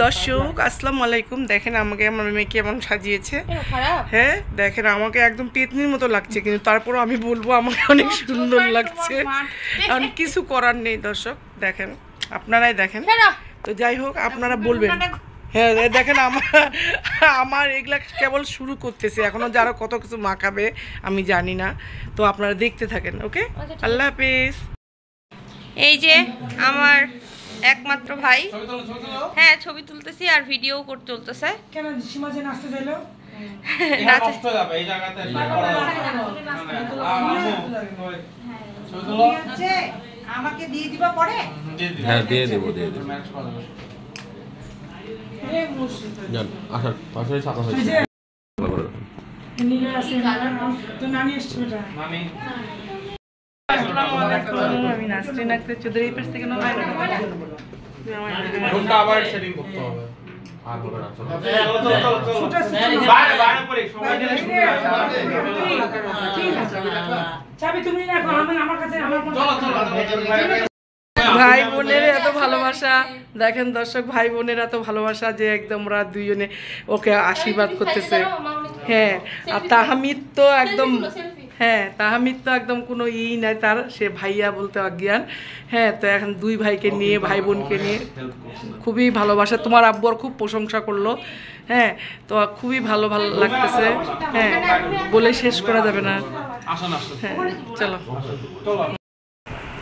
দর্শক আসসালামু আলাইকুম। দেখেন আমাকে আমার মেয়ে কেমন সাজিয়েছে। হ্যাঁ দেখেন আমাকে একদম পেতনির মতো লাগছে, কিন্তু তারপরও আমি বলবো আমাকে অনেক সুন্দর লাগছে। কারণ কিছু করার নেই দর্শক, দেখেন আপনারাই দেখেন। তো যাই হোক আপনারা বলবেন। হ্যাঁ দেখেন আমার এগুলা কেবল শুরু করতেছে, এখনো যারা কত কিছু মাখাবে আমি জানি না। তো আপনারা দেখতে থাকেন। ওকে, আল্লাহ হাফেজ। এই যে আমার একমাত্র ভাই, হ্যাঁ ছবি তুলতেছি আর ভিডিও করতে চলতেছে। কেন সীমা যে নাচতে চাইলো? নষ্ট হয়ে যাবে এই জায়গাতে। আমাকে দিয়ে দিবা পরে? হ্যাঁ দিয়ে দেব, দিয়ে দেব। জান আসার পাশে ছাতা হয়েছে। নীলা আছে তো নানি আসছে বেটা। মামি আসসালামু আলাইকুম। আমি নাচতে নাচতে চৌধুরী পাশ থেকে না রুমটা আবার সেটিং করতে হবে। আর বড় রাখো বাইরে পরে সবাই মিলে ঠিক আছে চাবি তুমি রাখো, আমি আমার কাছে আমার চলো। ভাই বোনের এত ভালোবাসা দেখেন দর্শক, ভাই বোনের এত ভালোবাসা যে একদম ওরা দুইজনে ওকে আশীর্বাদ করতেছে। হ্যাঁ আর তাহমিদ তো একদম, হ্যাঁ তাহমিদ তো একদম কোনো নাই তার, সে ভাইয়া বলতে অজ্ঞান। হ্যাঁ তো এখন দুই ভাইকে নিয়ে, ভাই বোনকে নিয়ে খুবই ভালোবাসা। তোমার আব্বুর খুব প্রশংসা করলো। হ্যাঁ তো খুবই ভালো লাগতেছে। হ্যাঁ বলে শেষ করা যাবে না। হ্যাঁ চলো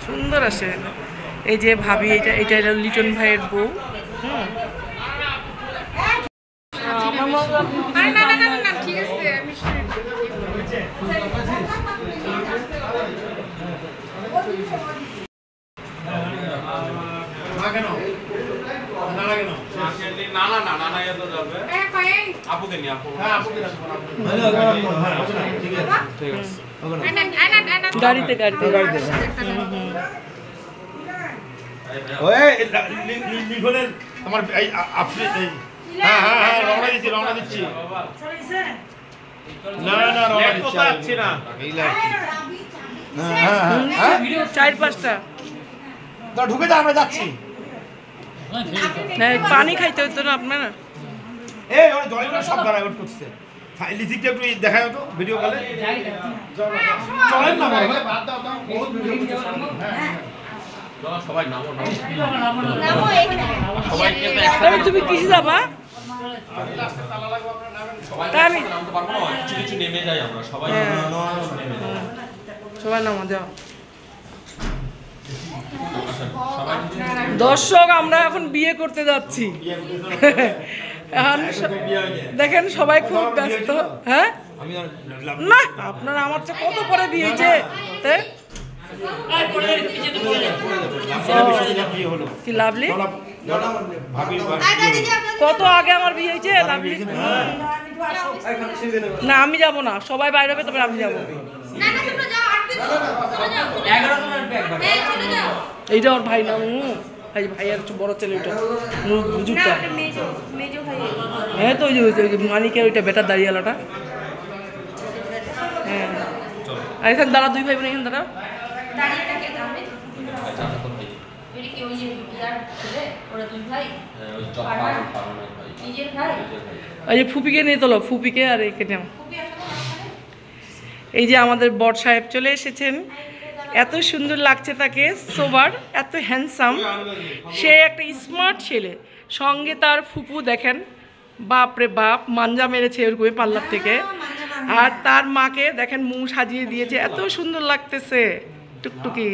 সুন্দর আছে। এই যে ভাবি, এটা লিটন ভাইয়ের বউ। গাড়িতে তোমার রওনা দিচ্ছি। না চার পাঁচটা ঢুকে যা, আমরা যাচ্ছি। পানি খাইতে হতো না আপনার? সব দাঁড়ায় ওট করছে। লিজিকটা একটু দেখায় তো ভিডিও কলে। চলেন না সবাই নামো। তুমি কিসে যাবা? সবাই নামো যাও। দর্শক আমরা এখন বিয়ে করতে যাচ্ছি। দেখেন সবাই খুব ব্যস্ত। হ্যাঁ না আপনারা আমার চেয়ে কত পরে বিয়ে হয়েছে। কি লাভলি কত আগে আমার বিয়ে হয়েছে। না আমি যাবো না, সবাই বাইরে হবে তবে আমি যাবো। এইটা ওর ভাই না, ভাইয়ার বড় ছেলে ওইটা হুজুরটা। হ্যাঁ তো মানিকের ওইটা বেটার দাঁড়িয়ালাটা। হ্যাঁ আর এখানে দাঁড়া, দুই ভাই বোন এখানে দাঁড়া। এই যে ফুপিকে নিয়ে তোলো, ফুপিকে আর একে নাও। এই যে আমাদের বড় সাহেব চলে এসেছেন, এত সুন্দর লাগছে তাকে, সোবার, এত হ্যান্ডসাম। সে একটা স্মার্ট ছেলে, সঙ্গে তার ফুপু দেখেন, বাপরে বাপ মাঞ্জা মেরেছে ওরকমই পার্লার থেকে। আর তার মাকে দেখেন মুখ সাজিয়ে দিয়েছে, এত সুন্দর লাগতেছে। টুকটুকি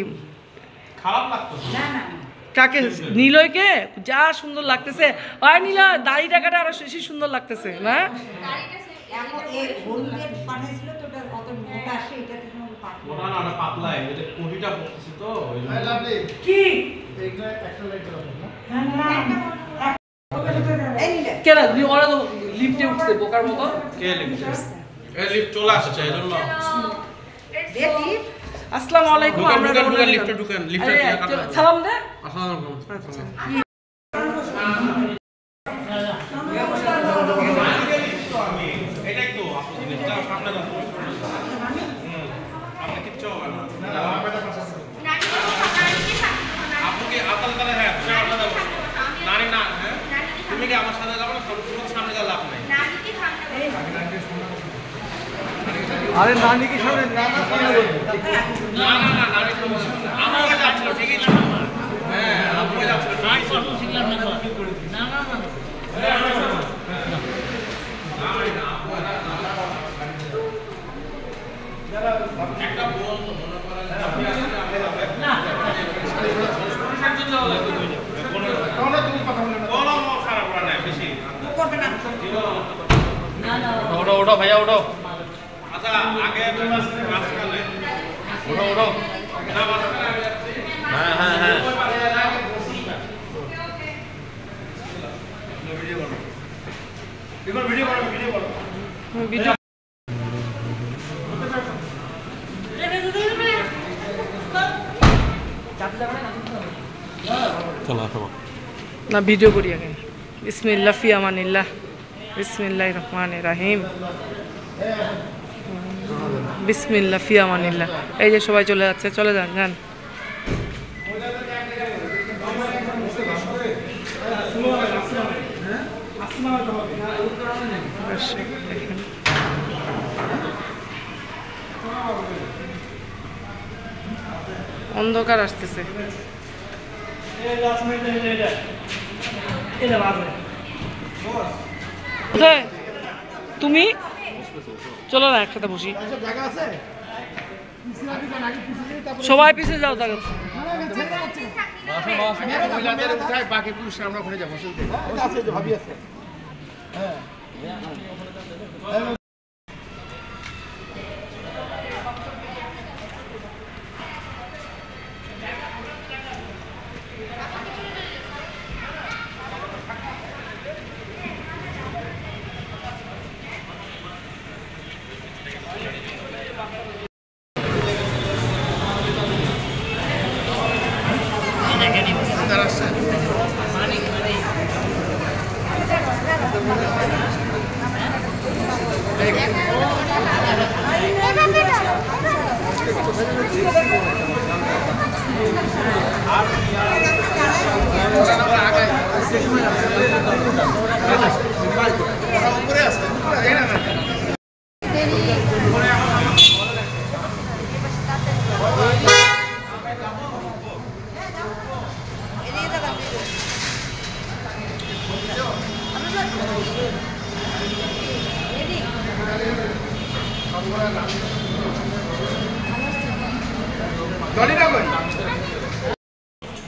কাকে? নীলয়কে যা সুন্দর লাগতেছে। আর নীলয় দাড়ি টাকাটা আরো বেশি সুন্দর লাগতেছে না? কেন ওরা তো লিফটে উঠছে বোকার মতো। কে লিফটে? এই লিফট চলে আসছে এজন্য। আসসালামু আলাইকুম। আমরা লিফটে ঢুকেন, লিফটে সালাম দে। আসসালামু আলাইকুম। তুমি কি আমার সাথে যাবে না? তোমার সামনে যা লাভ নাই। আরে নানি কি সামনে না না না না নানি তো আমাকে যাচ্ছিল ঠিকই না। হ্যাঁ আমাকে যাচ্ছিল নাই সব শিখলাম না না না না একটা বল তো মনে করেন না কোন তুমি কথা বলে না বলো খারাপ করা নাই বেশি করবে না না না ওঠো ওঠো ভাইয়া ওঠো আচ্ছা আগে মাঝখানে ওঠো ওঠো না মাঝখানে হ্যাঁ হ্যাঁ হ্যাঁ ভিডিও করো ভিডিও করো ভিডিও না ভিডিও করি আগে বিসমিল্লাহ ফি আমানিল্লাহ বিসমিল্লাহির রহমানির রহিম বিসমিল্লাহ ফি আমানিল্লাহ। এই যে সবাই চলে যাচ্ছে, চলে যান যান। অন্ধকার আসতেছে। তুমি চলো না একসাথে বসি, সবাই পিছিয়ে যাও। বাকি পুরুষ আমরা ওখানে যাবো।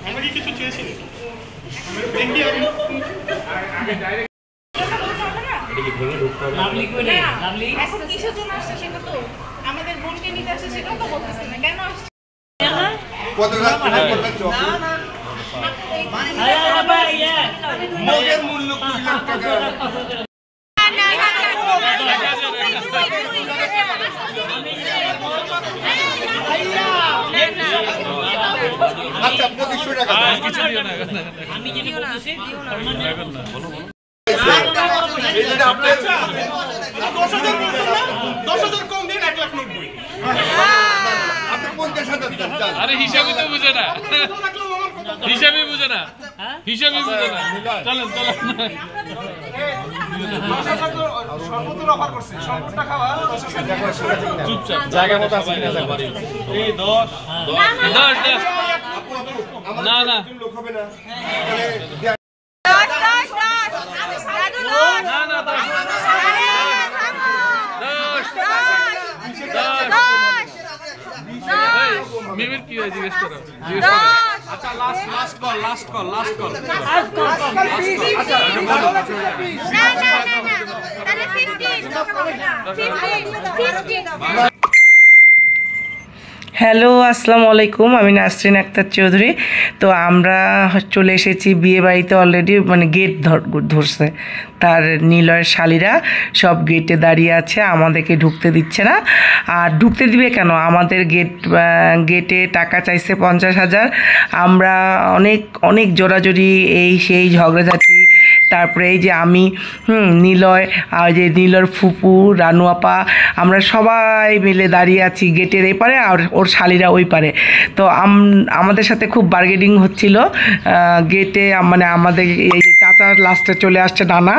আমি কিছু চেয়েছি আমাদের বোনকে নিতে আসছে সেটাও তো বলতেছে না কেন আসছে মগের মূল্য 2 লাখ টাকা। আচ্ছা 2500 টাকা কিছু দিও না। আমি যদি বলতেছি সম্মান না বলো বলো। এই যে আপনি 10000 কম দিন 1,90,000। আপনি 50,000 দেন। আরে হিসাবই তো বুঝে না, হিসাবই বুঝে না, হিসাবই বুঝে না। চলেন চলেন সর্বত্র অফার করছে, সর্বটা খাওয়া 10,000 চুপচাপ জায়গা মতো আছে না জায়গা এই 10 না না লোক হবে না না না মিমির কি হয় জিজ্ঞেস করো আচ্ছা লাস্ট কল হ্যালো আসসালামু আলাইকুম, আমি নাসরিন আক্তার চৌধুরী। তো আমরা চলে এসেছি বিয়ে বাড়িতে, অলরেডি মানে গেট ধরছে, তার নিলয়ের শালিরা সব গেটে দাঁড়িয়ে আছে, আমাদেরকে ঢুকতে দিচ্ছে না। আর ঢুকতে দিবে কেন, আমাদের গেটে টাকা চাইছে 50,000। আমরা অনেক জোরাজোরি এই সেই ঝগড়াঝাটি, তারপরে এই যে আমি নিলয় আর যে নিলয়ের ফুপু রানু আপা, আমরা সবাই মিলে দাঁড়িয়ে আছি গেটের এপারে আর ওর শালিরা ওই পারে। তো আমাদের সাথে খুব বার্গেনিং হচ্ছিল গেটে, মানে আমাদের এই যে চাপ চাচা লাস্টে চলে আসছে নানা,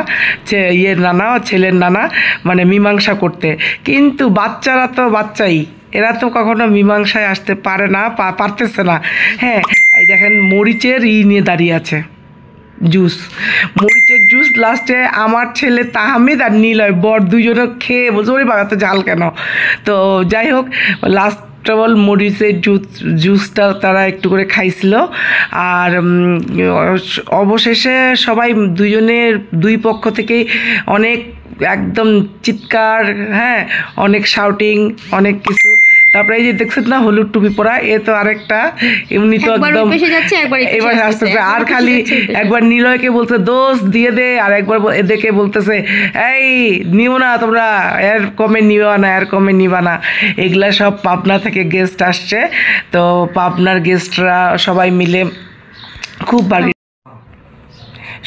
ইয়ের নানা, ছেলের নানা, মানে মীমাংসা করতে। কিন্তু বাচ্চারা তো বাচ্চাই, এরা তো কখনো মীমাংসায় আসতে পারে না, পারতেছে না। হ্যাঁ, এই দেখেন মরিচের নিয়ে দাঁড়িয়ে আছে, জুস, মরিচের জুস। লাস্টে আমার ছেলে তাহমিদ আর নিলয় বর দুজনে খেয়ে বলছে ওরে বাবা তো ঝাল কেন। তো যাই হোক, লাস্ট কেবল মরিচের জুসটা তারা একটু করে খাইছিল। আর অবশেষে সবাই দুজনের দুই পক্ষ থেকেই অনেক একদম চিৎকার, হ্যাঁ, অনেক শাউটিং, অনেক কিছু। তারপরে এই যে দেখছেন না হলুদ টুপি পরা, এ তো আরেকটা, এমনি তো একদম এবার আসতেছে। আর খালি একবার নিলয়কে বলছে দোষ দিয়ে দে, আর একবার এদেরকে বলতেছে এই নিও না তোমরা, এর কমে নিবা না, এর কমে নিবা না। এগুলা সব পাবনা থেকে গেস্ট আসছে, তো পাবনার গেস্টরা সবাই মিলে খুব ভালো।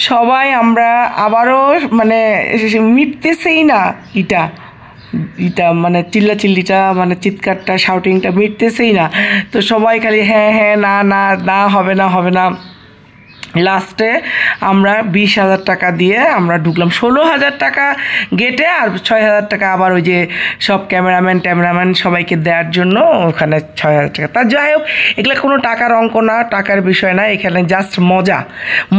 সবাই আমরা আবারও মানে মিটতেছেই না, এটা মানে চিল্লাচিল্লিটা, মানে চিৎকারটা, শাউটিংটা মিটতেছেই না। তো সবাই খালি হ্যাঁ হ্যাঁ, না না না, হবে না হবে না। লাস্টে আমরা 20,000 টাকা দিয়ে আমরা ঢুকলাম, 16,000 টাকা গেটে, আর 6,000 টাকা আবার ওই যে সব ক্যামেরাম্যান সবাইকে দেওয়ার জন্য ওখানে 6,000 টাকা। তা যাই হোক, এগুলো কোনো টাকার অঙ্ক না, টাকার বিষয় না, এখানে জাস্ট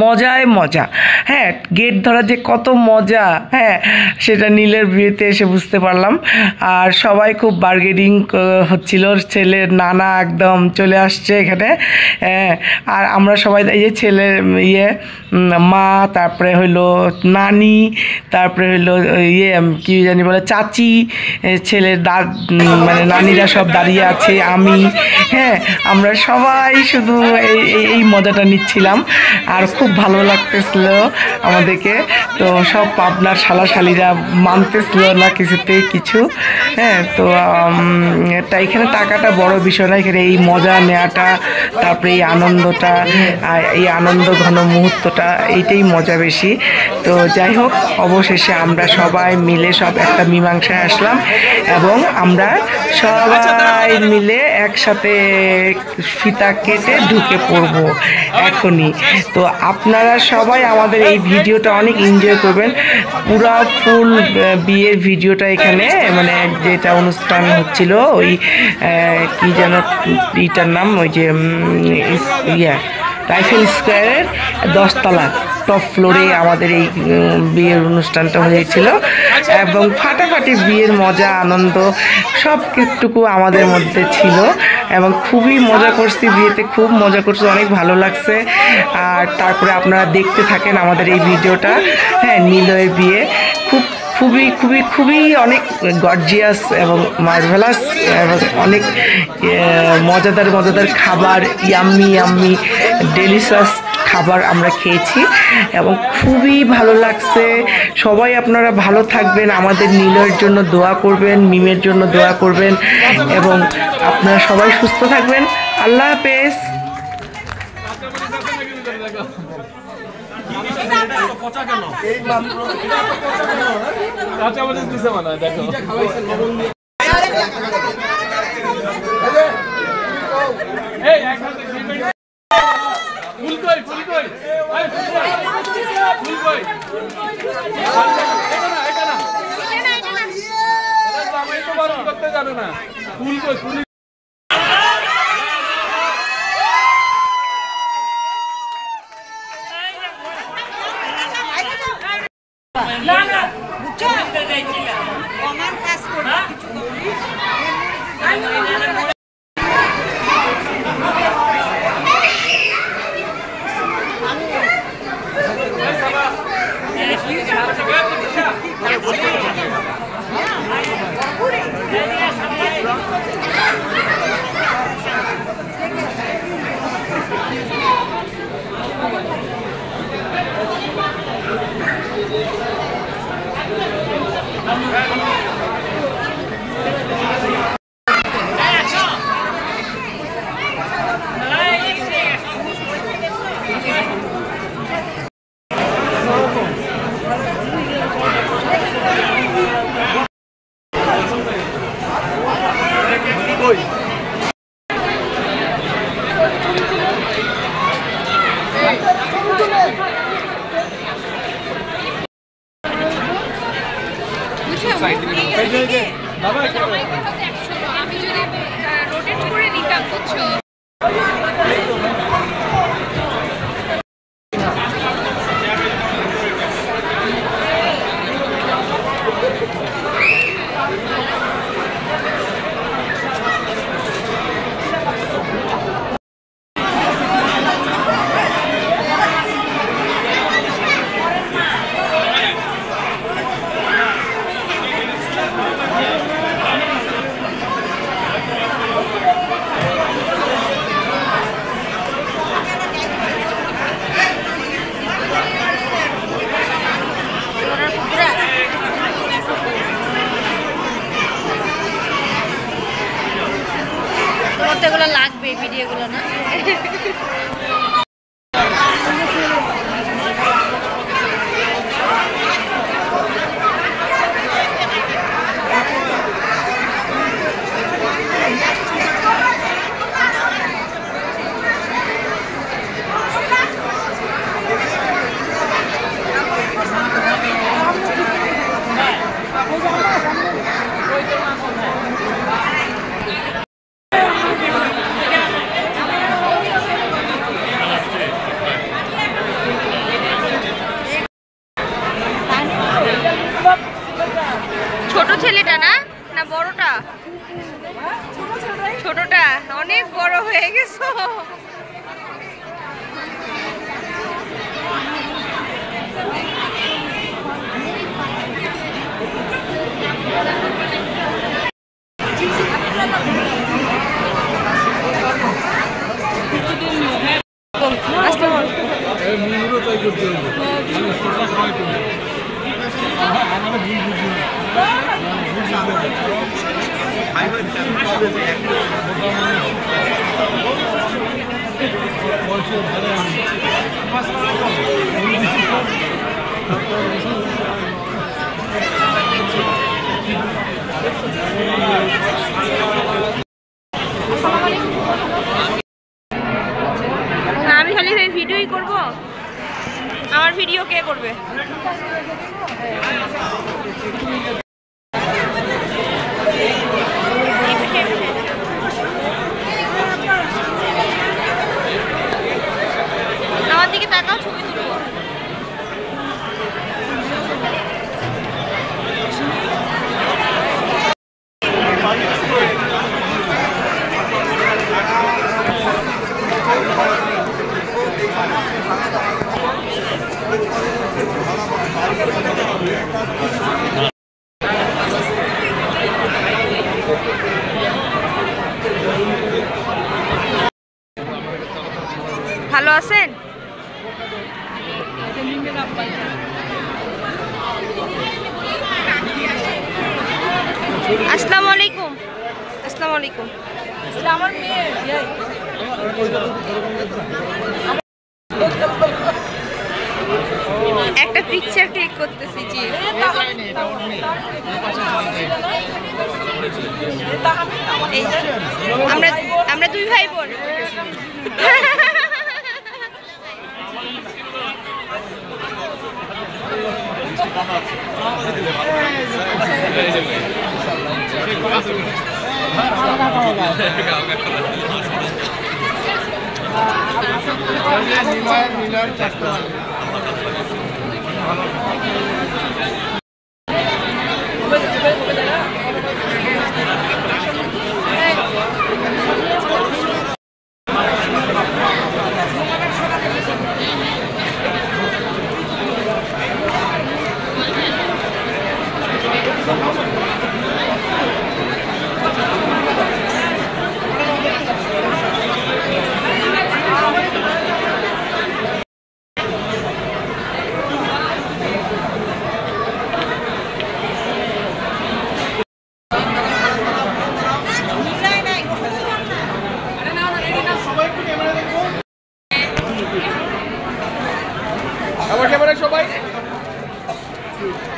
মজায় মজা। হ্যাঁ, গেট ধরা যে কত মজা, হ্যাঁ, সেটা নীলের বিয়েতে এসে বুঝতে পারলাম। আর সবাই খুব বার্গেনিং হচ্ছিল, ছেলের নানা একদম চলে আসছে এখানে। হ্যাঁ, আর আমরা সবাই এই যে ছেলের মা, তারপরে হইলো নানি, তারপরে হইলো কি জানি বলে চাচি, ছেলের মানে নানিরা সব দাঁড়িয়ে আছে, আমি, হ্যাঁ, আমরা সবাই শুধু এই মজাটা নিচ্ছিলাম। আর খুব ভালো লাগতেছিল আমাদেরকে। তো সব পাবনার শালাশালিরা মানতেছিল না কিছুতেই কিছু। হ্যাঁ, তো এখানে টাকাটা বড় বিষয় না, এখানে এই মজা নেওয়াটা, তারপরে এই আনন্দটা, এই আনন্দ ঘন মুহূর্তটা, এইটাই মজা বেশি। তো যাই হোক, অবশেষে আমরা সবাই মিলে সব একটা মীমাংসায় আসলাম, এবং আমরা সবাই মিলে একসাথে ফিতা কেটে ঢুকে পড়ব এখনই। তো আপনারা সবাই আমাদের এই ভিডিওটা অনেক এনজয় করবেন, পুরা ফুল বিয়ের ভিডিওটা এখানে, মানে যেটা অনুষ্ঠান হচ্ছিল ওই কি যেন এইটার নাম, ওই যে রাইফেল স্কোয়ারের 10 তলা টপ ফ্লোরে আমাদের এই বিয়ের অনুষ্ঠানটা হয়েছিল, এবং ফাটাফাটি বিয়ের মজা আনন্দ সব কিছুটুকু আমাদের মধ্যে ছিল, এবং খুবই মজা করছি বিয়েতে, খুব মজা করছি, অনেক ভালো লাগছে। আর তারপরে আপনারা দেখতে থাকেন আমাদের এই ভিডিওটা। হ্যাঁ, নিলয়ের বিয়ে খুবই খুবই খুবই অনেক গর্জিয়াস এবং মার্ভেলাস, এবং অনেক মজাদার খাবার, ইয়াম্মি ডেলিশাস খাবার আমরা খেয়েছি, এবং খুবই ভালো লাগছে। সবাই আপনারা ভালো থাকবেন, আমাদের নিলয়ের জন্য দোয়া করবেন, মিমের জন্য দোয়া করবেন, এবং আপনারা সবাই সুস্থ থাকবেন। আল্লাহ হাফেজ। আমি যদি রোটেট করে নিতাম বুঝছো। এগুলো লাগবে ভিডিওগুলো না। ছোট ছেলেটা না না বড়টা? ছোটটা অনেক বড় হয়ে গেছো। আমি খালি ভিডিওই করব। আমার ভিডিও কে করবে? আমার দিকে তাকাও, ছবি তুলবো। ভালো আছেন? আসসালামু আলাইকুম। আসসালামু আলাইকুম। আমার মেয়ে একটা পিকচার ক্লিক করতেছি। জি আমরা দুই ভাই বোন। আমার ক্যামেরায় সবাই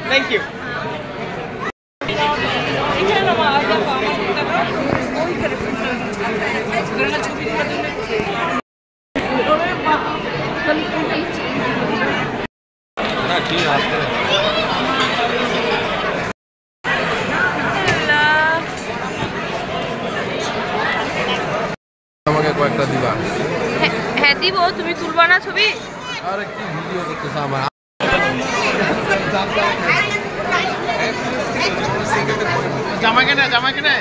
থ্যাংক ইউ। কয়েকটা দিবা। হ্যাঁ দিব, তুমি তুলবা না ছবি? আরে কি ভিডিও করতেছ আমার? জামা কেনে জামা কেনে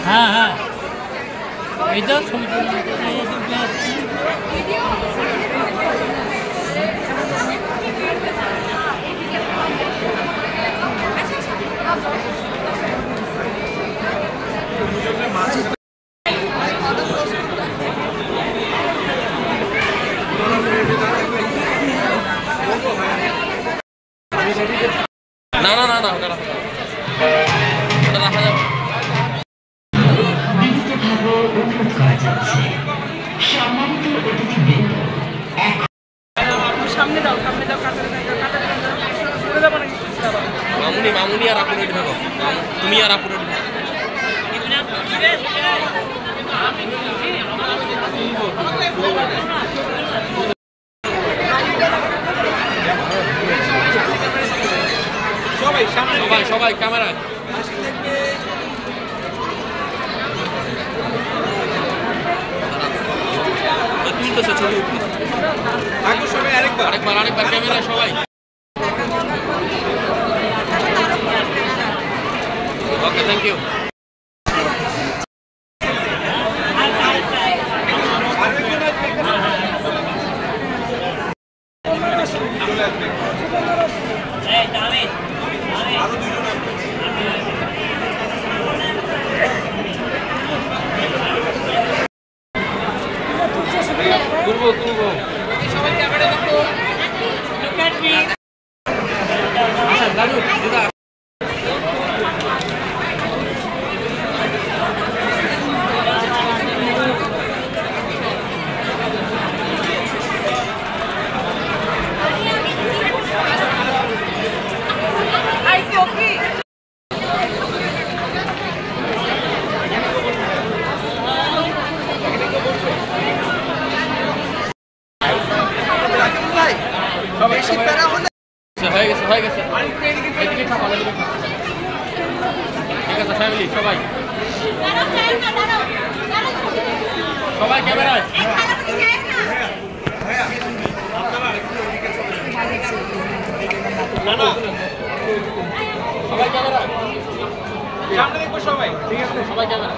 হ্যাঁ হ্যাঁ এইটা ছবি না না না না ওটা রাখা যাবে, ওটা রাখা যাবে। সামনে দাও মামুনি মামুনি আর আপু রেডি থাকো, তুমি আর আপু রেডি থাকো। সবাই সামনে সবাই সবাই ক্যামেরা তুলতেছে, ছবি উঠতেছে। থাকো সবাই আরেকবার আরেকবার আরেকবার ক্যামেরা সবাই। Okay thank you. তুলবো তুলবো সবাই ক্যামেরা দেখো। আচ্ছা দাদু দিদা হয়ে গেছে ঠিক আছে ফ্যামিলি সবাই সবাই ক্যামেরায় সবাই ক্যামেরায় সামনে দেখবো সবাই ঠিক আছে সবাই ক্যামেরা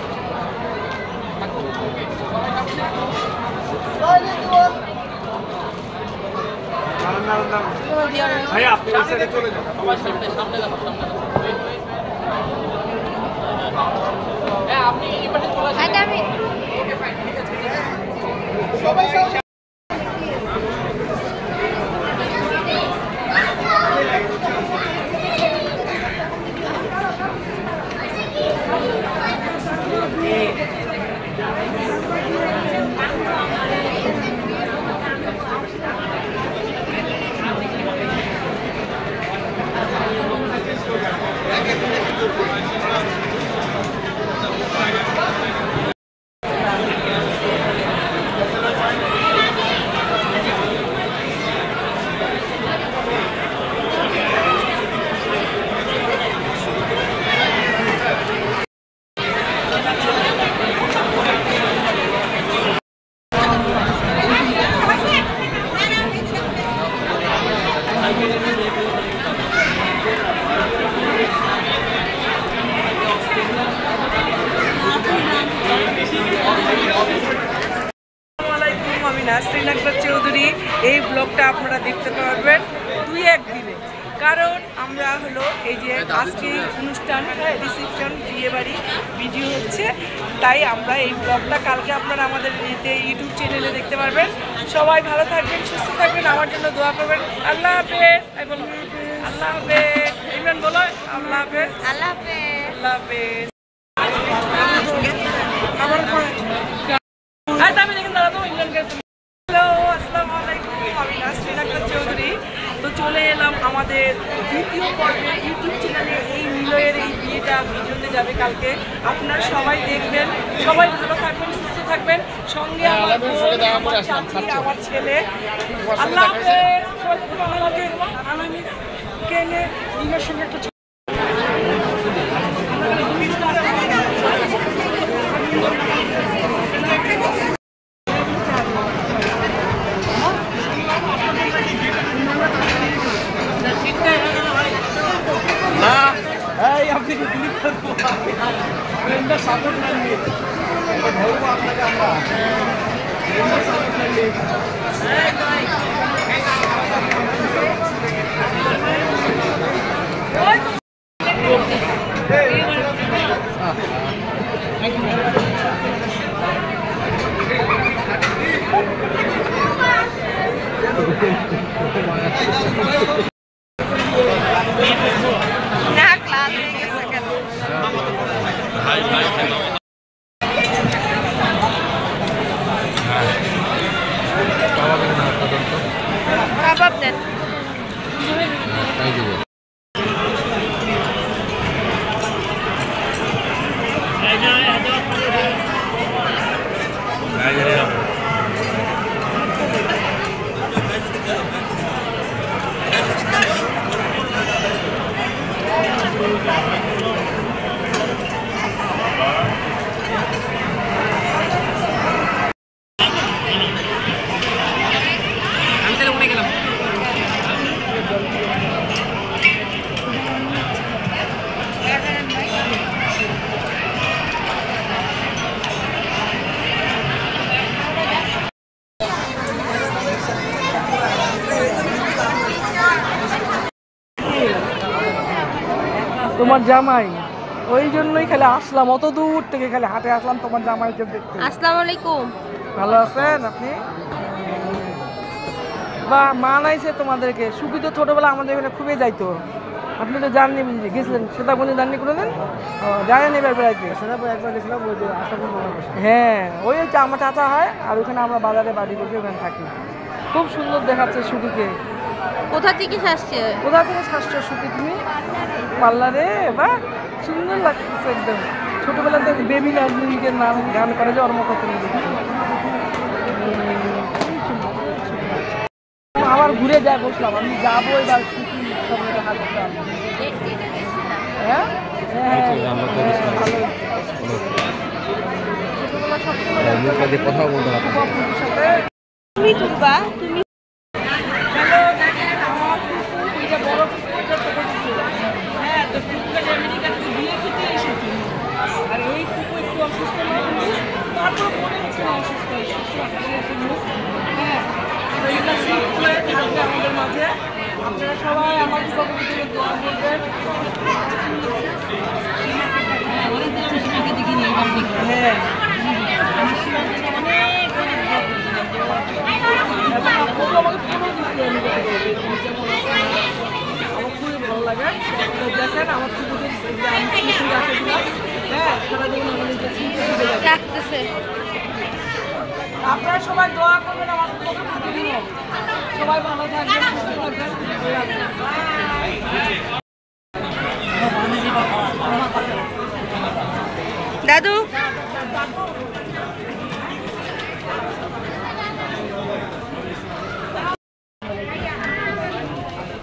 ভাইয়া আপনি ওই সাইডে চলে যান সবাই সামনে দেখো সামনে হ্যাঁ আপনি এই পাশে চলে আসেন ওকে ফাইন ঠিক আছে সবাই আমি নাসরিন আক্তার চৌধুরী। এই ব্লগটা আপনারা দেখতে পারবেন 2-1 দিনে, কারণ আমরা হলো এই যে আজকে অনুষ্ঠান রিসেপশন বিয়ে বাড়ি ভিডিও হচ্ছে, তাই আমরা এই ব্লগটা কালকে আপনারা আমাদের ইউটিউব চ্যানেলে দেখতে পারবেন। সবাই ভালো থাকবেন, সুস্থ থাকবেন, আমার জন্য দোয়া করবেন। আল্লাহ হাফেজ। আল্লাহ হাফেজ। ইমরান বলো আল্লাহ হাফেজ। আল্লাহ হাফেজ। আল্লাহ হাফেজ। হ্যালো, আসসালামু আলাইকুম। আমি নাসরিন আক্তার চৌধুরী। তো চলে এলাম আমাদের দ্বিতীয় পর্বে ইউটিউব চ্যানেলে। এই মিলয়ের এই বিয়েটা ভিডিওতে যাবে কালকে, আপনারা সবাই দেখবেন। সবাই ভালো থাকবেন, সুস্থ থাকবেন, সঙ্গে আমার বোন, আমার চাচি, আমার ছেলে। আল্লাহ হাফেজ। সঙ্গে একটা নাক লাল হয়ে গেছে কেন? কাবাব দেন। তোমার জামাই, ওই জন্যই খালি আসলাম, অত দূর থেকে খালি হাটে আসলাম তোমার জামাইকে দেখতে। আসসালামু আলাইকুম। ভালো আছেন আপনি? বা মানাইছে তোমাদেরকে। সুখী তো ছোটবেলা আমাদের এখানে খুবই যাইতো, আপনি তো জাননি, গেছিলেন সেটাবনি জাননি কোনোদিন? জানেন এবার বেড়াইতে? একবার গেছিলাম, হ্যাঁ ওই হচ্ছে আমার চাচা হয়, আর ওখানে আমরা বাজারে বাড়ি বসে ওখানে থাকি। খুব সুন্দর দেখাচ্ছে সুখীকে। কোথা থেকে আসছে? কোথা থেকে শাস্ত্র সুখী তুমি? পার্লারে বা সুন্দর লাগতেছে একদম। ছোটবেলাতে বেবি নাজনীকে নাম গান করে যে ওর মতো তুমি দেখছি। আবার ঘুরে যায় বসলাম, আমি যাবো এবার সুখী হ্যাঁ কথা বলতে তুমি তুলবা তুমি হ্যাঁ তো টুকুটাকে আমেরিকা থেকে বিয়ে খেতে এসেছি আর এই টুকু একটু অসুস্থ নয় তারপর মনে হচ্ছে অসুস্থ হ্যাঁ তো এটা সুস্থ হয়ে থাকবে আমাদের মাঝে আপনারা সবাই আমার টুকুর জন্য দোয়া করবেন হ্যাঁ আমার খুবই ভালো লাগে দেখেন আমার হ্যাঁ আপনারা সবাই দোয়া করবেন আমার সবাই ভালো থাকবেন সুস্থ থাকবেন দাদু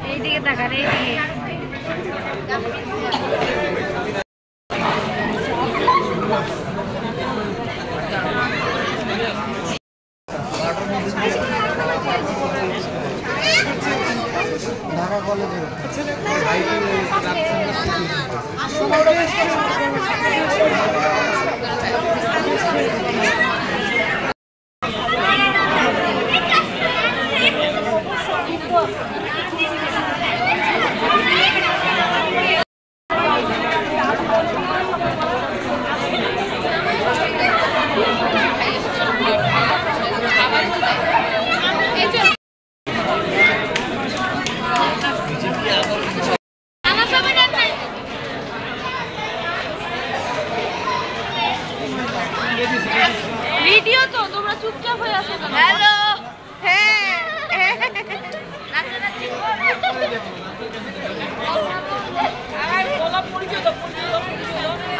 এইদিকে তাকান এইদিকে ঢাকা কলেজে ভিডিও তো তোমরা চুপচাপ হয়ে আসো কেন হ্যালো হ্যাঁ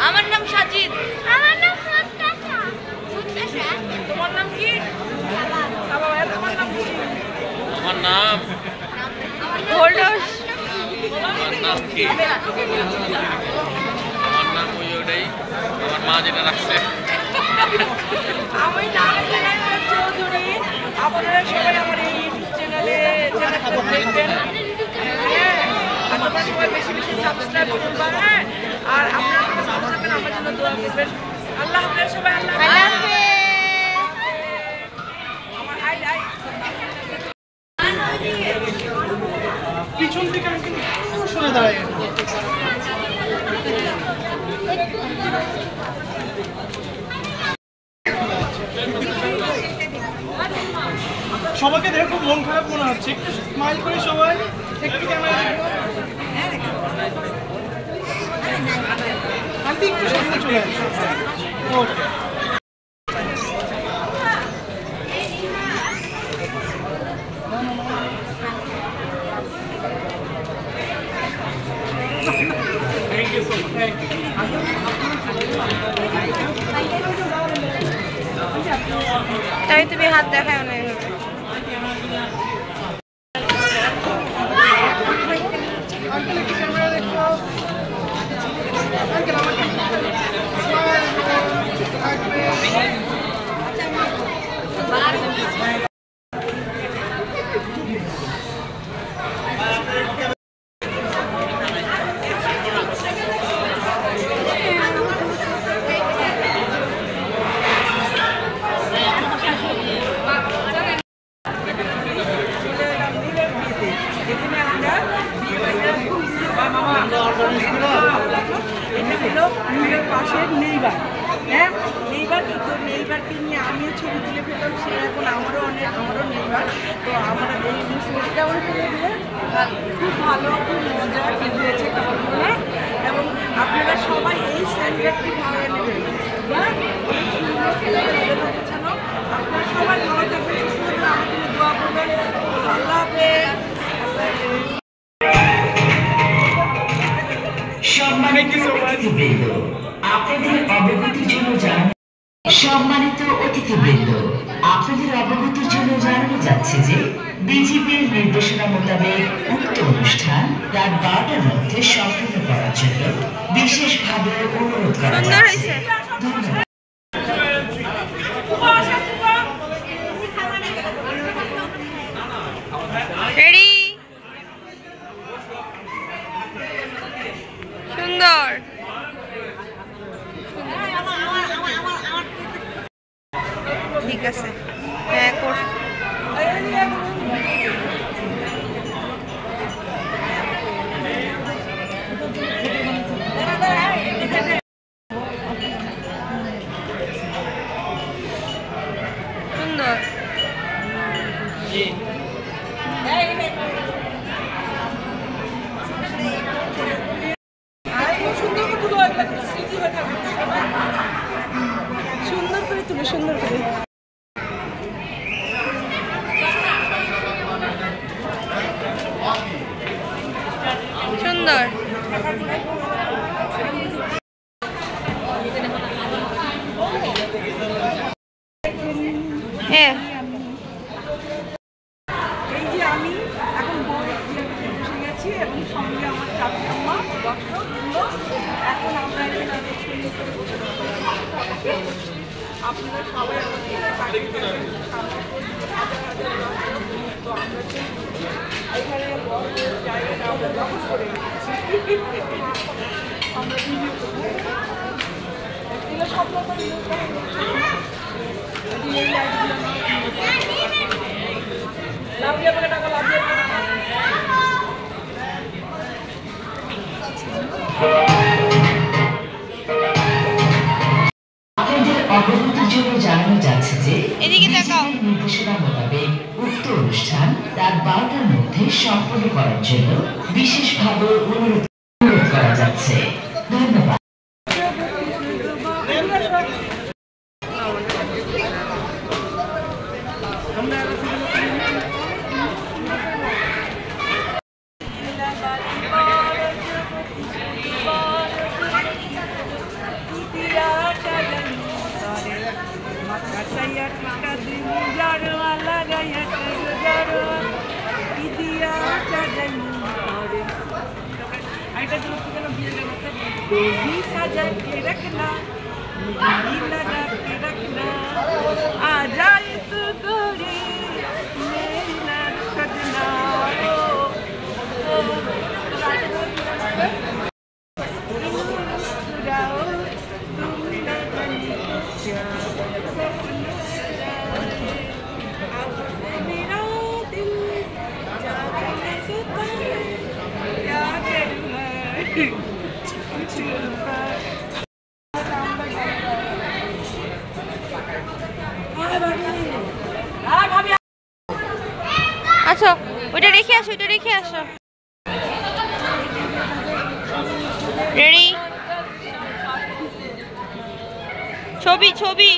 আমার নাম সাজিদ আমার নাম মুস্তাফা তোমার নাম কি তোমার নাম কি আমার নাম হোল্ডস আমার নাম কি আমার নাম ওইটাই আমার মা যেটা রাখছে আমি নাম চৌধুরী আপনারা সবাই আমার এই ইউটিউব চ্যানেলে দেখবেন হ্যাঁ আপনারা সবাই বেশি বেশি সাবস্ক্রাইব করবেন হ্যাঁ আর আপনারা সবাই ভালো থাকবেন আমার জন্য দোয়া করবেন আল্লাহ হাফেজ সবাই আল্লাহ আমার আই পিছন থেকে আমি শুনে দাঁড়াই সবাইকে দেখে খুব মন খারাপ মনে হচ্ছে একটু স্মাইল করি সবাই একটু ক্যামেরা আন্টি একটু সামনে চলে আসুন okay thank you so much thank you তাই তুমি হাত দেখাও না আঙ্কেল একটু ক্যামেরা দেখো আঙ্কেল আমাকে পাশের নেইবার হ্যাঁ নেইবার তো নেইবারকে নিয়ে আমিও ছবি তুলে ফেললাম সে এখন আমারও নেইবার তো আমরা এই কেমন করে দিলে খুব ভালো খুব মজা হয়েছে খাবারগুলো এবং আপনারা সবাই এই স্যান্ডউইচটি ভালো নেবেন আপনারা সবাই ভালো থাকবেন সুস্থ থাকবেন আমার জন্য দোয়া করবেন আল্লাহ হাফেজ সম্মানিত অতিথিবৃন্দ আপনাদের অবগতির জন্য জানানো যাচ্ছে যে বিজিবির নির্দেশনা মোতাবেক উক্ত অনুষ্ঠান রাত 12টার মধ্যে সম্পন্ন করার জন্য বিশেষভাবে অনুরোধ করা যাচ্ছে। ধন্যবাদ। রেডি, সুন্দর। ঠিক আছে, হ্যাঁ কর। সুন্দর। সুন্দর করে তুলে, সুন্দর করে। সুন্দর। হ্যাঁ, এই যে আমি এখন বসে গেছি এবং সঙ্গে আমার চাচি আম্মা দর্শকগুলো এখন আমরা এখানে সুন্দর করে বসে থাকবো। আপনারা সবাই আমাদের পাশে থাকবেন। তো আমরা এখানে বড় জায়গাটা আমরা দখল করে নিচ্ছি। আমরা ভিডিও করবো, এগুলো সব রকম লাভিয়া করে টাকা লাভিয়া করে আপনাদের অবগতির জন্য জানানো যাচ্ছে যে এদিকে তাকাও। বিজিবির নির্দেশনা মোতাবেক উক্ত অনুষ্ঠান রাত 12টার মধ্যে সম্পন্ন করার জন্য বিশেষভাবে অনুরোধ করা যাচ্ছে। ধন্যবাদ। सजा के रखना, लगा के रखना, आ जाए तू गोरी मेरा सजना। मुस्कुराओ तुम न जाने क्या सपना जाए, अब मेरा दिल जागे न सताए, क्या करूँ मैं আচ্ছা, ওইটা রেখে আসো, ওইটা রেখে আসো। রেডি, ছবি ছবি।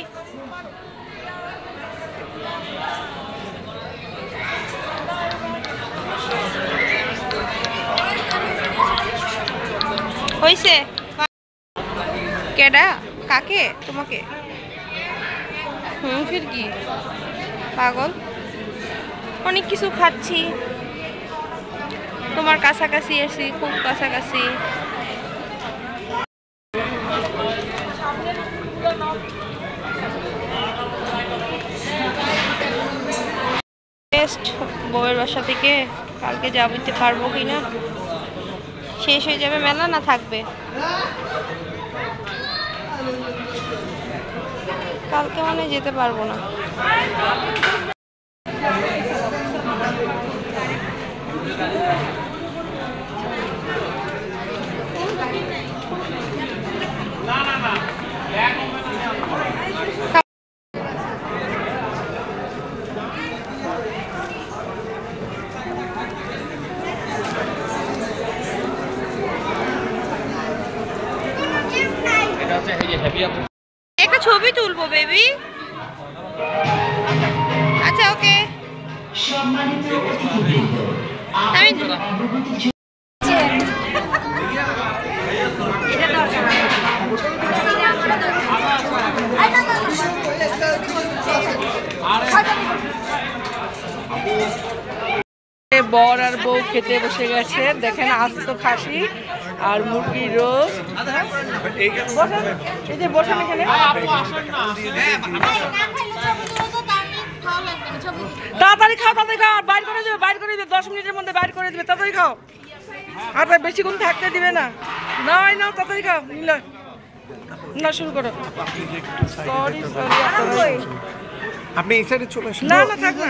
হইছে? কেডা? কাকে? তোমাকে? ফির কি পাগল? অনেক কিছু খাচ্ছি, তোমার কাছাকাছি আছি, খুব কাছাকাছি। টেস্ট বউয়ের বাসা থেকে কালকে যাবতে পারবো কিনা, শেষ হয়ে যাবে মেলা না থাকবে? কালকে মানে যেতে পারবো না। একটা ছবি তুলবো বেবি। আচ্ছা ওকে। সম্মানিত অতিথিবৃন্দ, আপনাদের অবগতির জন্য খেতে বসে গেছে। দেখেন আস্ত খাসি আর মুরগির রোস্ট। বসেন, এই যে বসেন এখানে। তাড়াতাড়ি খাও, তাড়াতাড়ি খাও, বাইর করে দেবে, বাইর করে দেবে, 10 মিনিটের মধ্যে বাইর করে দেবে, তাড়াতাড়ি খাও। আর বেশিক্ষণ থাকতে দিবে না। নাও নাও, তাড়াতাড়ি খাও। নিলয় না, শুরু করো। সরি সরি, আপনি এই সাইডে চলে আসুন। না না, থাক না।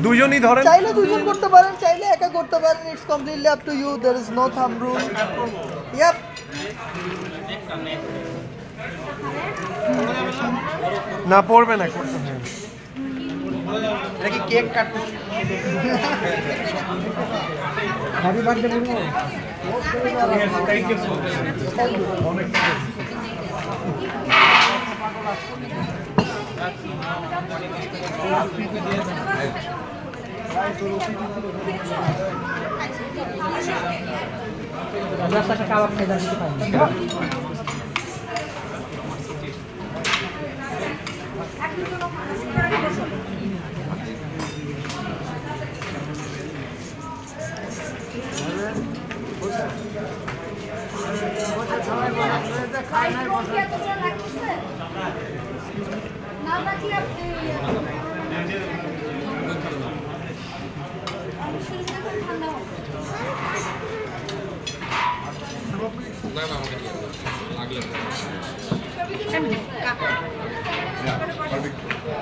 দুজনই ধরেন, চাইলে দুজন করতে পারেন, চাইলে একা করতে পারেন। It's completely up to you, there is no thumb rule. Yup, না পড়বে না, করতে হবে। নাকি কেক কাটতে হ্যাপি বার্থডে বলবো। Thank you so much. কাবাব খেয়ে দিতে পারি।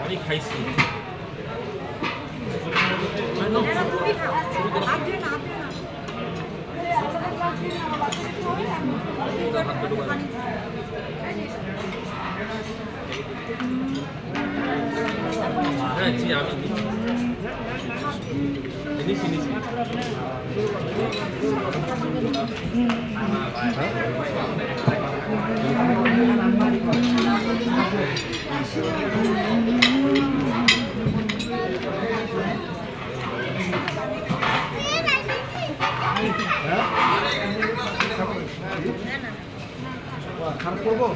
আমি খাইছি। হ্যাঁ জি, আমি নিচ্ছি নিচ্ছি। খারাপ করবো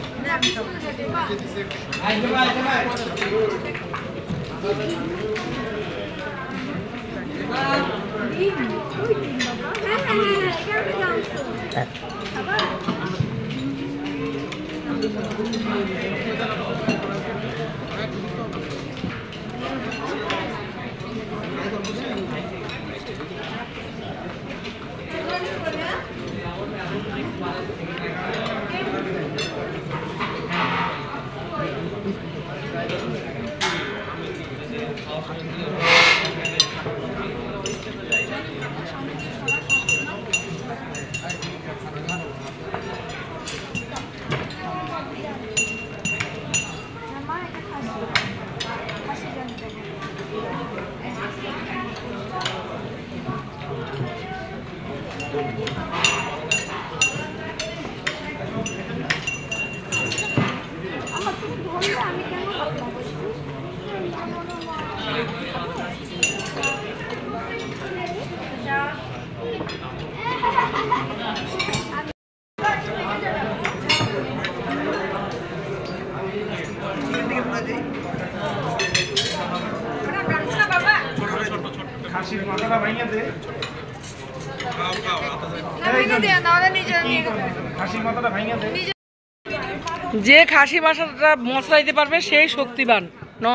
খাসির মাথাটা ভাঙিয়ে দে। খাসির মাথাটা ভাঙিয়ে দে। যে খাসি মাথাটা মশলা দিতে পারবে সেই শক্তিবান। ন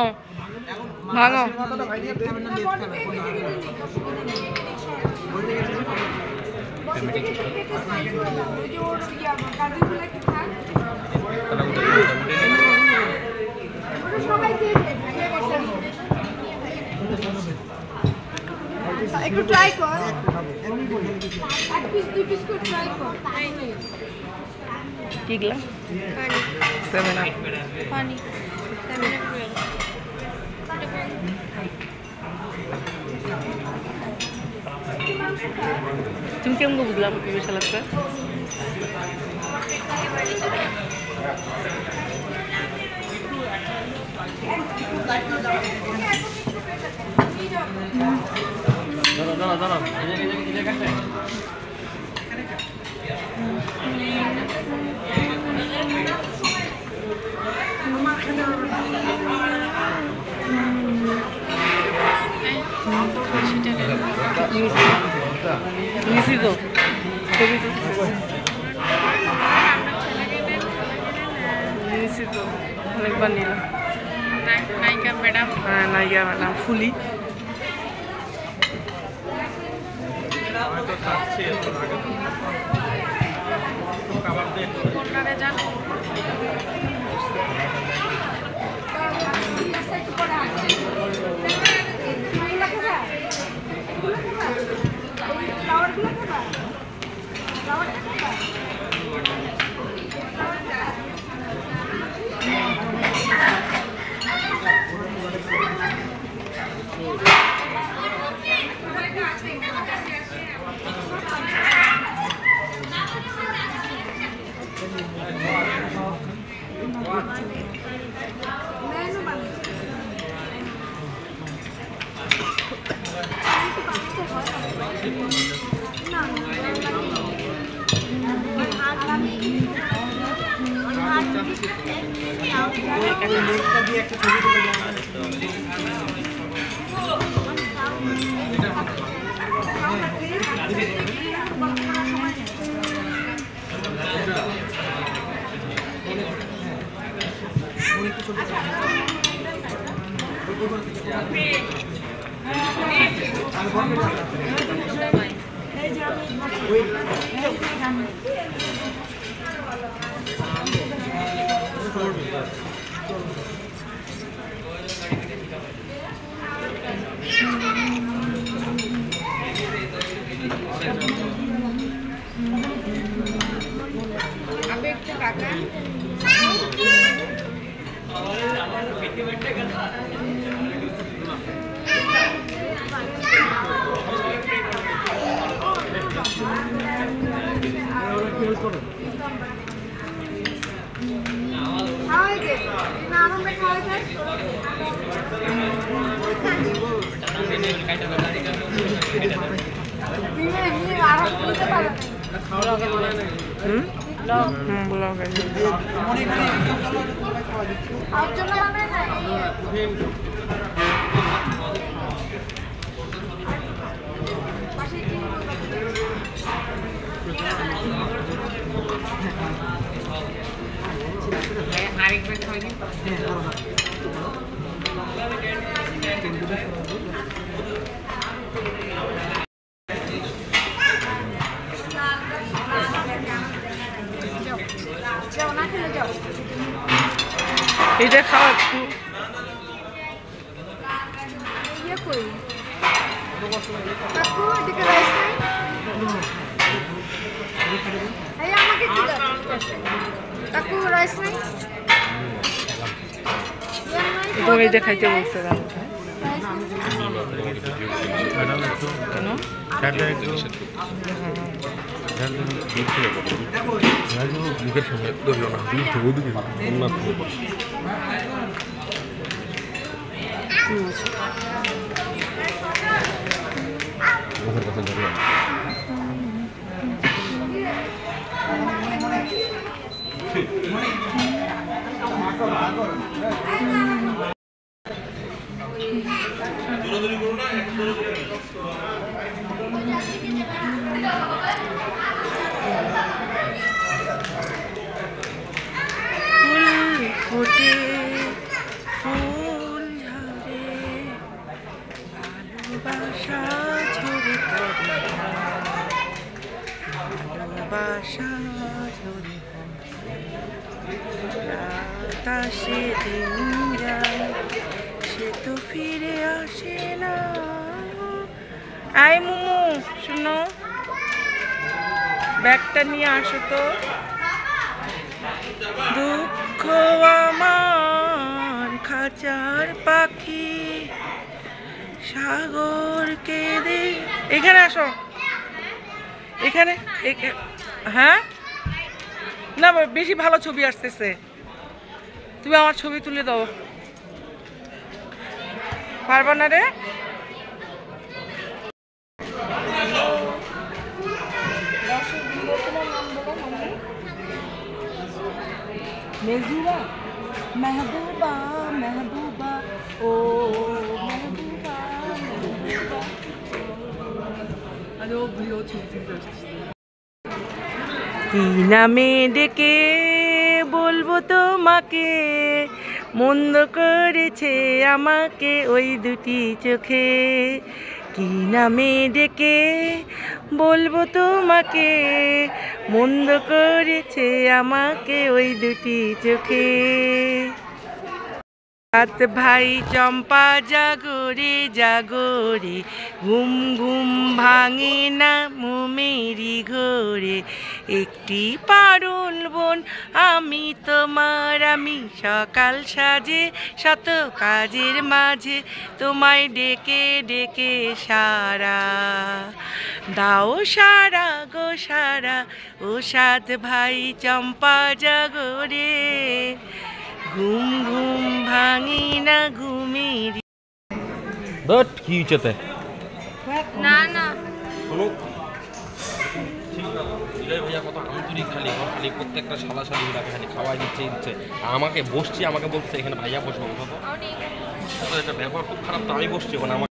ভাঙো। মাথাটা ভাঙিয়ে দে। একটু ট্রাই কর, এক পিস 2 পিস করে ট্রাই কর। কিগলা পানি 7 আপ পানি 7 আপ রয়েল। তুমি কেমন বুঝলাম কিভাবে সালাদটা? দাঁড়া দাঁড়া, নিছি তো ছবি তো নিছি তো অনেকবার নিলাম। নায়িকা ম্যাডাম, হ্যাঁ নায়িকা ম্যাডাম ফুলি। কর্নারে যান। এটা খাওয়া একটু এটা খাইতে বলছে মুখের সামনে ধরিও না ওদিকে অন্য মুখের কাছে ধরিও ফোটে ফুল ঝরে ভালোবাসা ঝরে পড়ে ভালোবাসা ঝরে রাত আসে দিন যায় সে তো ফিরে আসে না। আয় মুমু শুনো ব্যাগটা নিয়ে আসো তো। দুঃখ আমার খাঁচার পাখি সাগর কেঁদে এখানে আসো এখানে হ্যাঁ না বেশি ভালো ছবি আসতেছে তুমি আমার ছবি তুলে দাও পারবা না রে মেজুরা মেহবুবা মেহবুবা ও মেহবুবা মেহবুবা আরে ও ভিডিও ছবি কি নামে ডেকে বলবো তোমাকে, মন্দ করেছে আমাকে ওই দুটি চোখে। কি নামে ডেকে বলবো তোমাকে, মন্দ করেছে আমাকে ওই দুটি চোখে। রাত ভাই চম্পা জাগরে জাগরে, ঘুম ঘুম ভাঙে না মেরি ঘরে। একটি পারুল বোন আমি তোমার, আমি সকাল সাজে শত কাজের মাঝে তোমায় ডেকে ডেকে সারা দাও, সারা গো সারা ও সাত ভাই চম্পা জাগরে। ঘুম ঘুম ভাঙি না ঘুমের। বাট কি হইছে না না ভাইয়া কত আন্তরিক, খালি খালি প্রত্যেকটা শালা শালিগুলাকে খালি খাওয়াই দিচ্ছে। আমাকে বসছি, আমাকে বলছে এখানে ভাইয়া বসবো। এটা ব্যবহার খুব খারাপ, তো আমি বসছি ওখানে। আমার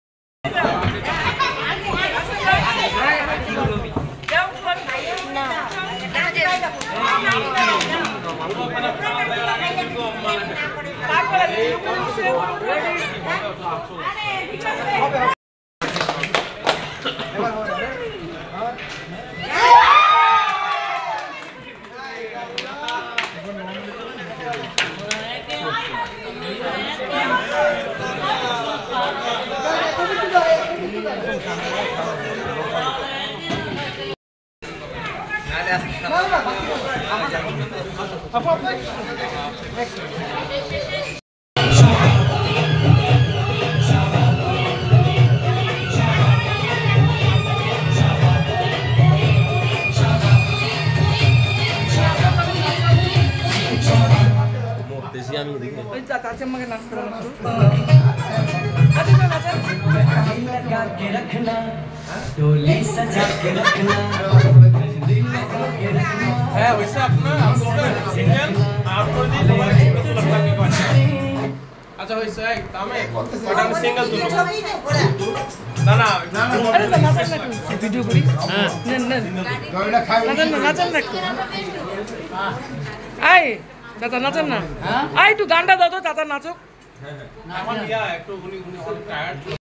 আচ্ছা হইছে একদমে ওটা আমি সিঙ্গেল তুলব না না আরে নাচেন না ভিডিও করি। হ্যাঁ নেন নেন নাচেন না আই চাচা নাচেন না। আই একটু গানটা দাও তো চাচা নাচো। আমার ইয়া একটু উনি টায়ার্ড